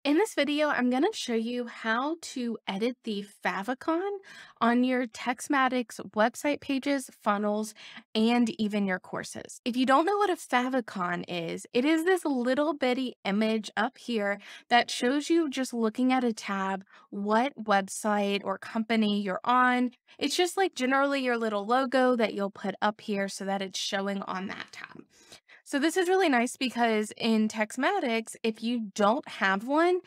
In this video, I'm going to show you how to edit the favicon on your TekMatix website pages, funnels, and even your courses. If you don't know what a favicon is, it is this little bitty image up here that shows you, just looking at a tab, what website or company you're on. It's just like generally your little logo that you'll put up here so that it's showing on that tab. So this is really nice because in TekMatix, if you don't have one,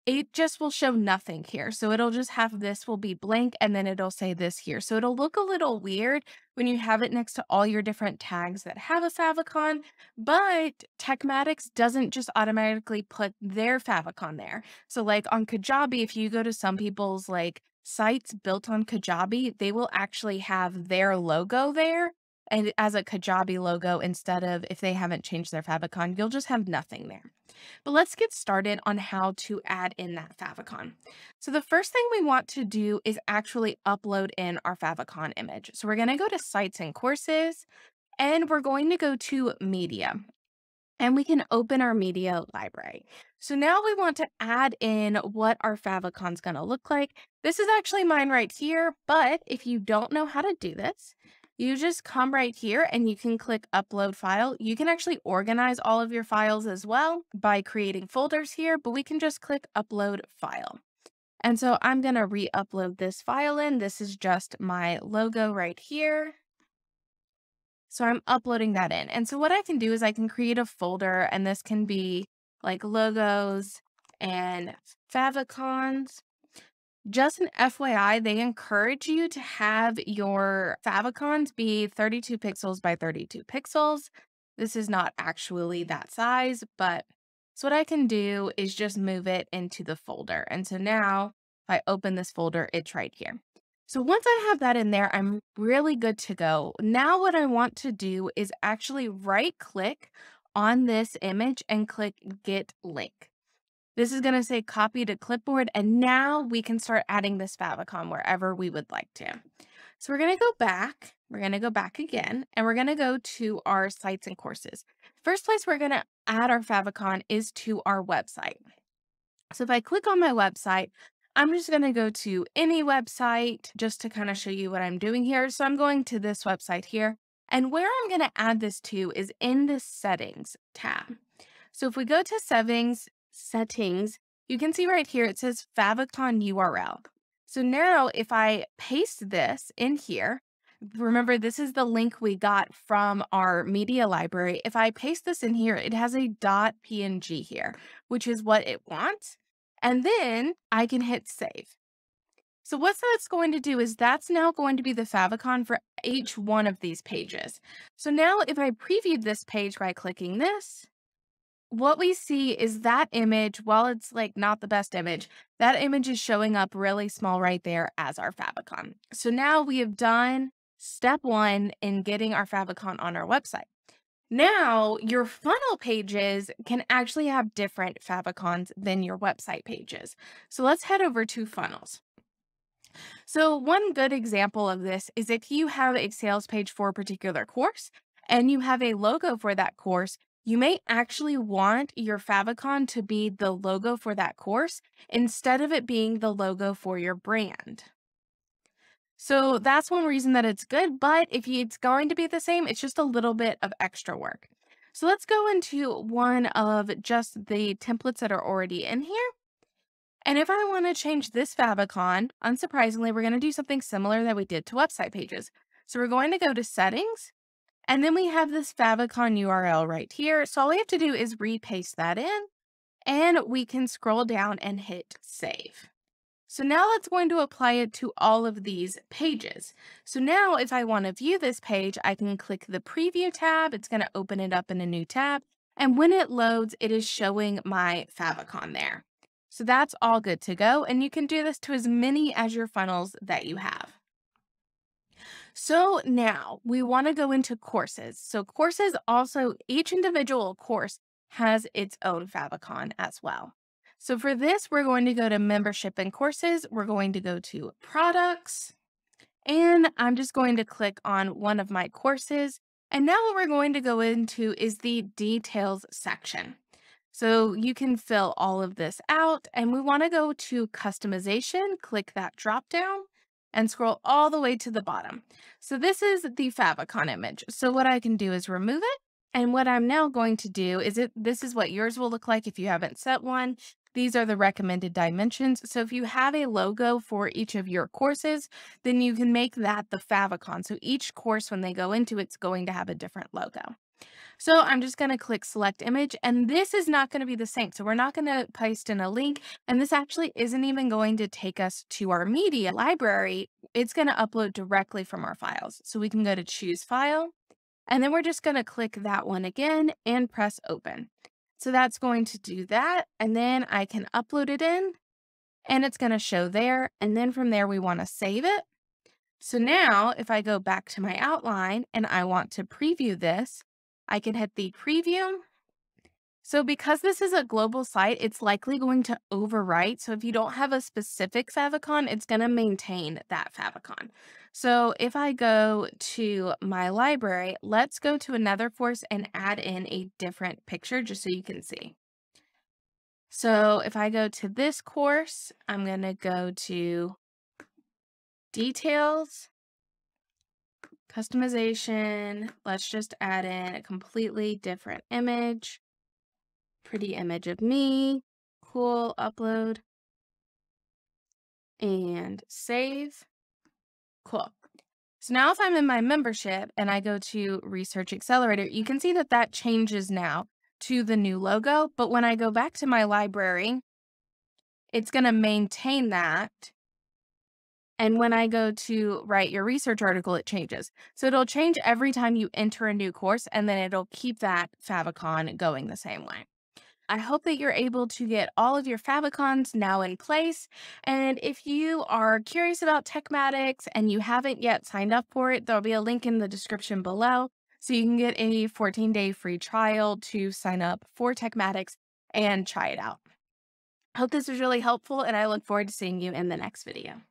it just will show nothing here. So it'll just have this will be blank and then it'll say this here. So it'll look a little weird when you have it next to all your different tags that have a favicon, but TekMatix doesn't just automatically put their favicon there. So like on Kajabi, if you go to some people's like sites built on Kajabi, they will actually have their logo there and as a Kajabi logo instead of, if they haven't changed their favicon, you'll just have nothing there. But let's get started on how to add in that favicon. So the first thing we want to do is actually upload in our favicon image. So we're going to go to sites and courses, and we're going to go to media, and we can open our media library. So now we want to add in what our favicon is going to look like. This is actually mine right here, but if you don't know how to do this, you just come right here and you can click upload file. You can actually organize all of your files as well by creating folders here, but we can just click upload file. And so I'm going to re-upload this file in. This is just my logo right here. So I'm uploading that in. And so what I can do is I can create a folder, and this can be like logos and favicons. Just an FYI, they encourage you to have your favicons be 32 pixels by 32 pixels. This is not actually that size, but so what I can do is just move it into the folder. And so now if I open this folder, it's right here. So once I have that in there, I'm really good to go. Now what I want to do is actually right click on this image and click Get Link. This is going to say copy to clipboard, and now we can start adding this favicon wherever we would like to. So we're going to go back. We're going to go back again, and we're going to go to our sites and courses. First place we're going to add our favicon is to our website. So if I click on my website, I'm just going to go to any website just to kind of show you what I'm doing here. So I'm going to this website here, and where I'm going to add this to is in the settings tab. So if we go to settings, you can see right here, it says favicon URL. So now if I paste this in here, remember this is the link we got from our media library. If I paste this in here, it has a .png here, which is what it wants. And then I can hit save. So what that's going to do is that's now going to be the favicon for each one of these pages. So now if I previewed this page by clicking this, what we see is that image, while it's like not the best image, that image is showing up really small right there as our favicon. So now we have done step one in getting our favicon on our website. Now your funnel pages can actually have different favicons than your website pages. So let's head over to funnels. So one good example of this is if you have a sales page for a particular course and you have a logo for that course, you may actually want your favicon to be the logo for that course instead of it being the logo for your brand. So that's one reason that it's good, but if it's going to be the same, it's just a little bit of extra work. So let's go into one of just the templates that are already in here. And if I want to change this favicon, unsurprisingly, we're going to do something similar that we did to website pages. So we're going to go to settings, and then we have this favicon URL right here. So all we have to do is repaste that in, and we can scroll down and hit save. So now that's going to apply it to all of these pages. So now if I want to view this page, I can click the preview tab. It's going to open it up in a new tab. And when it loads, it is showing my favicon there. So that's all good to go. And you can do this to as many as your funnels that you have. So now we want to go into courses. So courses also, each individual course has its own favicon as well. So for this, we're going to go to membership and courses. We're going to go to products, and I'm just going to click on one of my courses. And now what we're going to go into is the details section. So you can fill all of this out, and we want to go to customization, click that drop down and scroll all the way to the bottom. So this is the Favicon image. So what I can do is remove it. And what I'm now going to do is this is what yours will look like if you haven't set one. These are the recommended dimensions. So if you have a logo for each of your courses, then you can make that the Favicon. So each course, when they go into it's going to have a different logo. So I'm just going to click select image, and this is not going to be the same. So we're not going to paste in a link, and this actually isn't even going to take us to our media library. It's going to upload directly from our files. So we can go to choose file, and then we're just going to click that one again and press open. So that's going to do that. And then I can upload it in, and it's going to show there. And then from there, we want to save it. So now if I go back to my outline and I want to preview this, I can hit the preview. So because this is a global site, it's likely going to overwrite. So if you don't have a specific favicon, it's going to maintain that favicon. So if I go to my library, let's go to another course and add in a different picture just so you can see. So if I go to this course, I'm going to go to details, customization. Let's just add in a completely different image. Pretty image of me. Cool. Upload. And save. Cool. So now if I'm in my membership and I go to Research Accelerator, you can see that that changes now to the new logo. But when I go back to my library, it's going to maintain that. And when I go to write your research article, it changes. So it'll change every time you enter a new course, and then it'll keep that favicon going the same way. I hope that you're able to get all of your favicons now in place. And if you are curious about TekMatix and you haven't yet signed up for it, there'll be a link in the description below. So you can get a 14-day free trial to sign up for TekMatix and try it out. Hope this was really helpful, and I look forward to seeing you in the next video.